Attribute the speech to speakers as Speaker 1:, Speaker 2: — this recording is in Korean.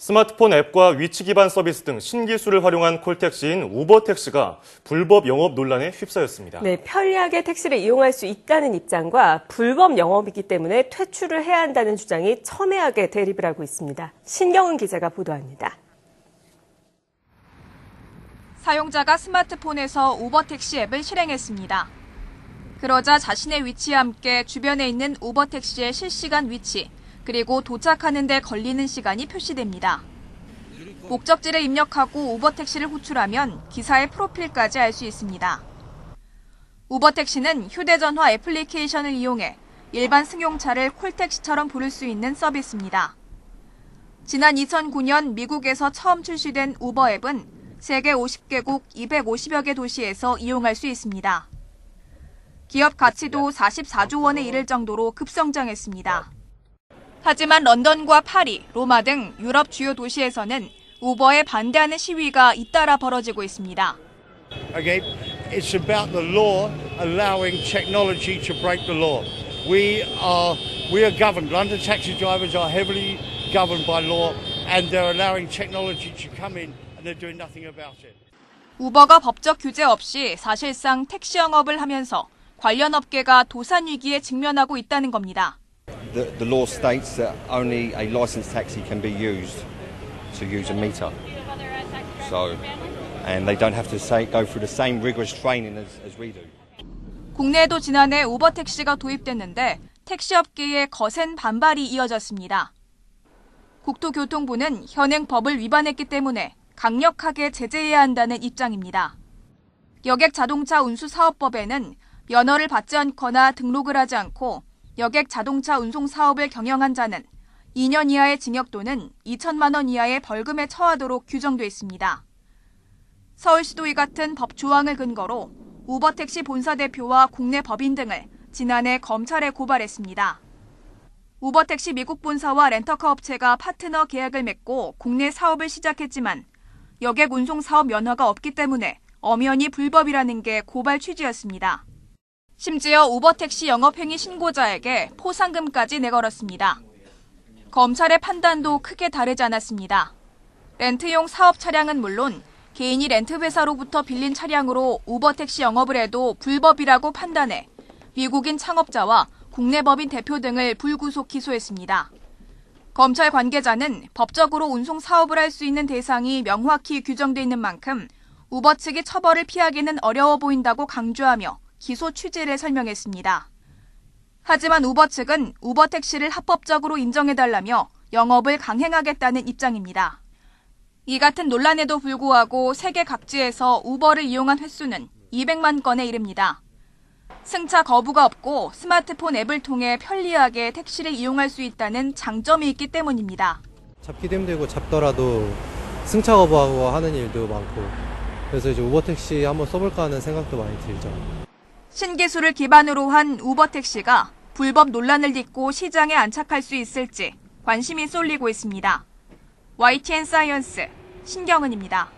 Speaker 1: 스마트폰 앱과 위치 기반 서비스 등 신기술을 활용한 콜택시인 우버택시가 불법 영업 논란에 휩싸였습니다.
Speaker 2: 네, 편리하게 택시를 이용할 수 있다는 입장과 불법 영업이기 때문에 퇴출을 해야 한다는 주장이 첨예하게 대립을 하고 있습니다. 신경은 기자가 보도합니다.
Speaker 3: 사용자가 스마트폰에서 우버택시 앱을 실행했습니다. 그러자 자신의 위치와 함께 주변에 있는 우버택시의 실시간 위치, 그리고 도착하는 데 걸리는 시간이 표시됩니다. 목적지를 입력하고 우버택시를 호출하면 기사의 프로필까지 알 수 있습니다. 우버택시는 휴대전화 애플리케이션을 이용해 일반 승용차를 콜택시처럼 부를 수 있는 서비스입니다. 지난 2009년 미국에서 처음 출시된 우버 앱은 세계 50개국 250여 개 도시에서 이용할 수 있습니다. 기업 가치도 44조 원에 이를 정도로 급성장했습니다. 하지만 런던과 파리, 로마 등 유럽 주요 도시에서는 우버에 반대하는 시위가 잇따라 벌어지고 있습니다.
Speaker 4: Okay, it's about the law allowing technology to break the law. We are governed. London taxi drivers are heavily governed by law, and they're allowing technology to come in, and they're doing nothing about it.
Speaker 3: 우버가 법적 규제 없이 사실상 택시 영업을 하면서 관련 업계가 도산 위기에 직면하고 있다는 겁니다.
Speaker 5: The law states that only a licensed taxi can be used to use a meter. So, and they don't have to go through the same rigorous training as we do.
Speaker 3: 국내에도 지난해 우버 택시가 도입됐는데 택시 업계의 거센 반발이 이어졌습니다. 국토교통부는 현행 법을 위반했기 때문에 강력하게 제재해야 한다는 입장입니다. 여객 자동차 운수 사업법에는 면허를 받지 않거나 등록을 하지 않고 여객 자동차 운송 사업을 경영한 자는 2년 이하의 징역 또는 2천만 원 이하의 벌금에 처하도록 규정돼 있습니다. 서울시도의 같은 법 조항을 근거로 우버택시 본사 대표와 국내 법인 등을 지난해 검찰에 고발했습니다. 우버택시 미국 본사와 렌터카 업체가 파트너 계약을 맺고 국내 사업을 시작했지만 여객 운송 사업 면허가 없기 때문에 엄연히 불법이라는 게 고발 취지였습니다. 심지어 우버택시 영업행위 신고자에게 포상금까지 내걸었습니다. 검찰의 판단도 크게 다르지 않았습니다. 렌트용 사업 차량은 물론 개인이 렌트회사로부터 빌린 차량으로 우버택시 영업을 해도 불법이라고 판단해 미국인 창업자와 국내 법인 대표 등을 불구속 기소했습니다. 검찰 관계자는 법적으로 운송 사업을 할 수 있는 대상이 명확히 규정돼 있는 만큼 우버 측이 처벌을 피하기는 어려워 보인다고 강조하며 기소 취지를 설명했습니다. 하지만 우버 측은 우버택시를 합법적으로 인정해달라며 영업을 강행하겠다는 입장입니다. 이 같은 논란에도 불구하고 세계 각지에서 우버를 이용한 횟수는 200만 건에 이릅니다. 승차 거부가 없고 스마트폰 앱을 통해 편리하게 택시를 이용할 수 있다는 장점이 있기 때문입니다.
Speaker 6: 잡기도 힘들고 잡더라도 승차 거부하고 하는 일도 많고 그래서 이제 우버택시 한번 써볼까 하는 생각도 많이 들죠.
Speaker 3: 신기술을 기반으로 한 우버택시가 불법 논란을 딛고 시장에 안착할 수 있을지 관심이 쏠리고 있습니다. YTN 사이언스 신경은입니다.